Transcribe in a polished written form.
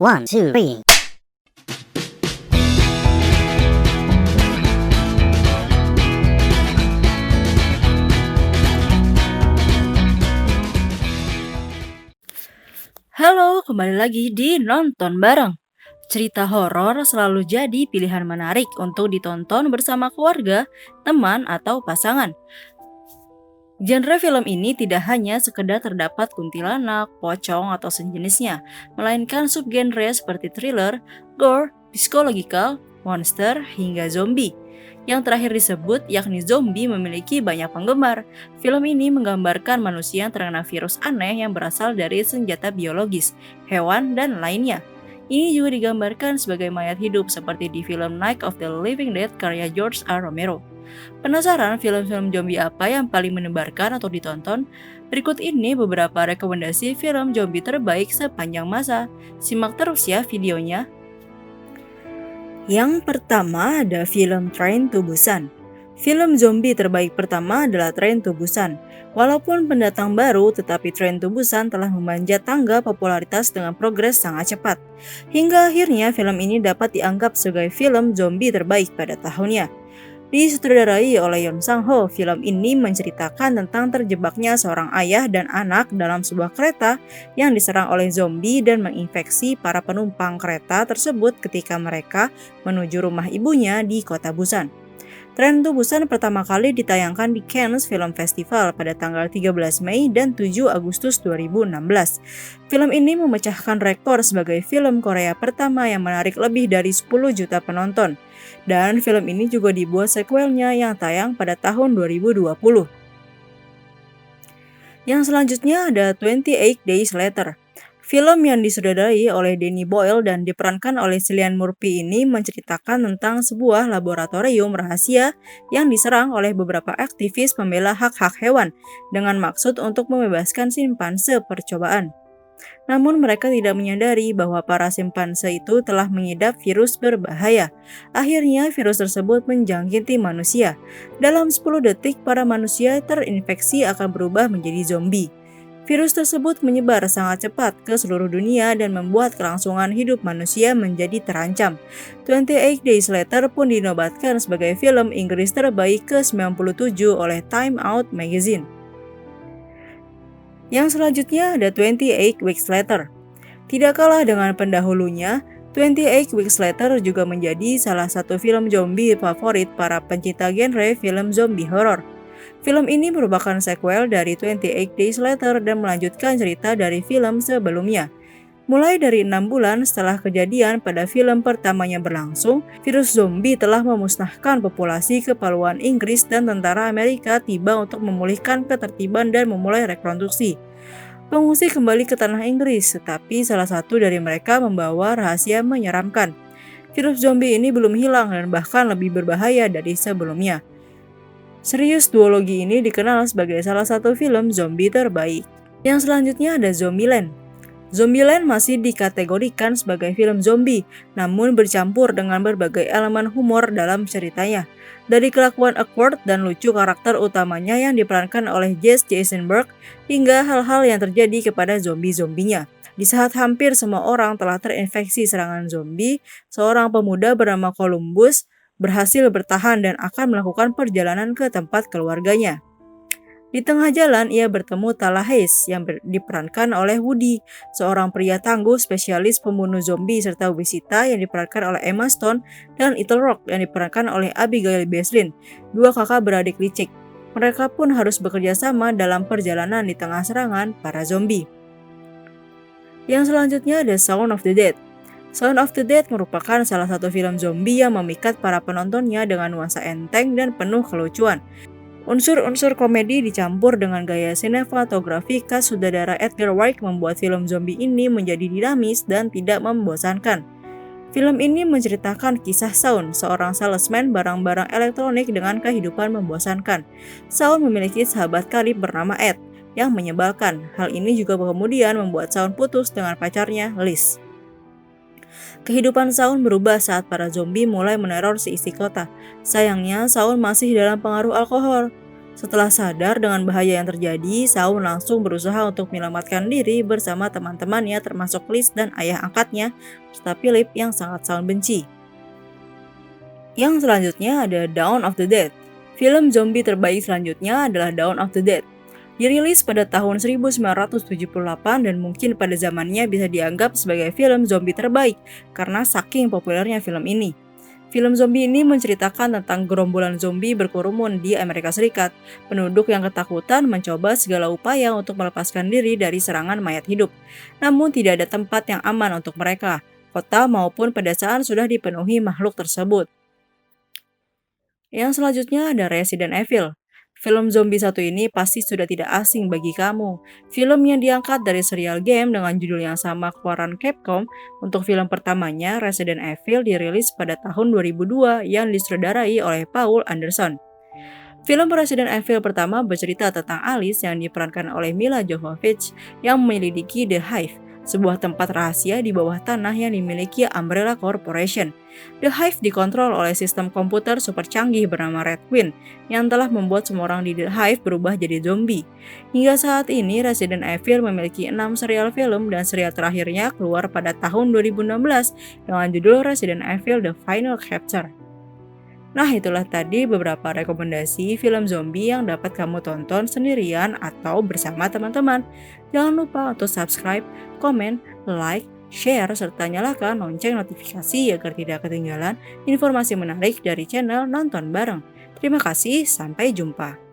One, two, three. Halo, kembali lagi di Nonton Bareng. Cerita horor selalu jadi pilihan menarik untuk ditonton bersama keluarga, teman, atau pasangan. Genre film ini tidak hanya sekedar terdapat kuntilanak, pocong, atau sejenisnya, melainkan subgenre seperti thriller, gore, psikological, monster, hingga zombie. Yang terakhir disebut yakni zombie memiliki banyak penggemar. Film ini menggambarkan manusia yang terkena virus aneh yang berasal dari senjata biologis, hewan, dan lainnya. Ini juga digambarkan sebagai mayat hidup seperti di film Night of the Living Dead karya George R. Romero. Penasaran film-film zombie apa yang paling mendebarkan atau ditonton? Berikut ini beberapa rekomendasi film zombie terbaik sepanjang masa. Simak terus ya videonya. Yang pertama ada film Train to Busan. Film zombie terbaik pertama adalah Train to Busan. Walaupun pendatang baru, tetapi Train to Busan telah memanjat tangga popularitas dengan progres sangat cepat. Hingga akhirnya film ini dapat dianggap sebagai film zombie terbaik pada tahunnya. Disutradarai oleh Yoon Sang-ho, film ini menceritakan tentang terjebaknya seorang ayah dan anak dalam sebuah kereta yang diserang oleh zombie dan menginfeksi para penumpang kereta tersebut ketika mereka menuju rumah ibunya di kota Busan. Train to Busan pertama kali ditayangkan di Cannes Film Festival pada tanggal 13 Mei dan 7 Agustus 2016. Film ini memecahkan rekor sebagai film Korea pertama yang menarik lebih dari 10 juta penonton. Dan film ini juga dibuat sequelnya yang tayang pada tahun 2020. Yang selanjutnya ada 28 Days Later. Film yang disutradarai oleh Danny Boyle dan diperankan oleh Cillian Murphy ini menceritakan tentang sebuah laboratorium rahasia yang diserang oleh beberapa aktivis pembela hak-hak hewan dengan maksud untuk membebaskan simpanse percobaan. Namun mereka tidak menyadari bahwa para simpanse itu telah mengidap virus berbahaya. Akhirnya virus tersebut menjangkiti manusia. Dalam 10 detik para manusia terinfeksi akan berubah menjadi zombie. Virus tersebut menyebar sangat cepat ke seluruh dunia dan membuat kelangsungan hidup manusia menjadi terancam. 28 Days Later pun dinobatkan sebagai film Inggris terbaik ke-97 oleh Time Out Magazine. Yang selanjutnya ada 28 Weeks Later. Tidak kalah dengan pendahulunya, 28 Weeks Later juga menjadi salah satu film zombie favorit para pencinta genre film zombie horor. Film ini merupakan sequel dari 28 Days Later dan melanjutkan cerita dari film sebelumnya. Mulai dari 6 bulan setelah kejadian pada film pertamanya berlangsung, virus zombie telah memusnahkan populasi kepaluan Inggris dan tentara Amerika tiba untuk memulihkan ketertiban dan memulai rekonstruksi. Pengungsi kembali ke tanah Inggris, tetapi salah satu dari mereka membawa rahasia menyeramkan. Virus zombie ini belum hilang dan bahkan lebih berbahaya dari sebelumnya. Serius duologi ini dikenal sebagai salah satu film zombie terbaik. Yang selanjutnya ada Zombieland. Zombieland masih dikategorikan sebagai film zombie, namun bercampur dengan berbagai elemen humor dalam ceritanya. Dari kelakuan awkward dan lucu karakter utamanya yang diperankan oleh Jesse Eisenberg, hingga hal-hal yang terjadi kepada zombie-zombinya. Di saat hampir semua orang telah terinfeksi serangan zombie, seorang pemuda bernama Columbus berhasil bertahan dan akan melakukan perjalanan ke tempat keluarganya. Di tengah jalan, ia bertemu Tallahassee yang diperankan oleh Woody, seorang pria tangguh spesialis pembunuh zombie serta wisita yang diperankan oleh Emma Stone, dan Ethan Rock yang diperankan oleh Abigail Breslin, dua kakak beradik licik. Mereka pun harus bekerja sama dalam perjalanan di tengah serangan para zombie. Yang selanjutnya ada Shaun of the Dead. Shaun of the Dead merupakan salah satu film zombie yang memikat para penontonnya dengan nuansa enteng dan penuh kelucuan. Unsur-unsur komedi dicampur dengan gaya sinematografi khas sutradara Edgar Wright membuat film zombie ini menjadi dinamis dan tidak membosankan. Film ini menceritakan kisah Shaun, seorang salesman barang-barang elektronik dengan kehidupan membosankan. Shaun memiliki sahabat karib bernama Ed, yang menyebalkan. Hal ini juga kemudian membuat Shaun putus dengan pacarnya, Liz. Kehidupan Shaun berubah saat para zombie mulai meneror seisi kota. Sayangnya, Shaun masih dalam pengaruh alkohol. Setelah sadar dengan bahaya yang terjadi, Saul langsung berusaha untuk menyelamatkan diri bersama teman-temannya termasuk Liz dan ayah angkatnya, serta Philip yang sangat Saul benci. Yang selanjutnya ada Dawn of the Dead. Film zombie terbaik selanjutnya adalah Dawn of the Dead. Dirilis pada tahun 1978 dan mungkin pada zamannya bisa dianggap sebagai film zombie terbaik karena saking populernya film ini. Film zombie ini menceritakan tentang gerombolan zombie berkerumun di Amerika Serikat. Penduduk yang ketakutan mencoba segala upaya untuk melepaskan diri dari serangan mayat hidup. Namun tidak ada tempat yang aman untuk mereka. Kota maupun pedesaan sudah dipenuhi makhluk tersebut. Yang selanjutnya ada Resident Evil. Film zombie satu ini pasti sudah tidak asing bagi kamu. Film yang diangkat dari serial game dengan judul yang sama keluaran Capcom, untuk film pertamanya Resident Evil dirilis pada tahun 2002 yang disutradarai oleh Paul Anderson. Film Resident Evil pertama bercerita tentang Alice yang diperankan oleh Mila Jovovich yang menyelidiki The Hive, sebuah tempat rahasia di bawah tanah yang dimiliki Umbrella Corporation. The Hive dikontrol oleh sistem komputer super canggih bernama Red Queen yang telah membuat semua orang di The Hive berubah jadi zombie. Hingga saat ini Resident Evil memiliki 6 serial film dan serial terakhirnya keluar pada tahun 2016 dengan judul Resident Evil The Final Chapter. Nah, itulah tadi beberapa rekomendasi film zombie yang dapat kamu tonton sendirian atau bersama teman-teman. Jangan lupa untuk subscribe, komen, like, share, serta nyalakan lonceng notifikasi agar tidak ketinggalan informasi menarik dari channel Nonton Bareng. Terima kasih, sampai jumpa.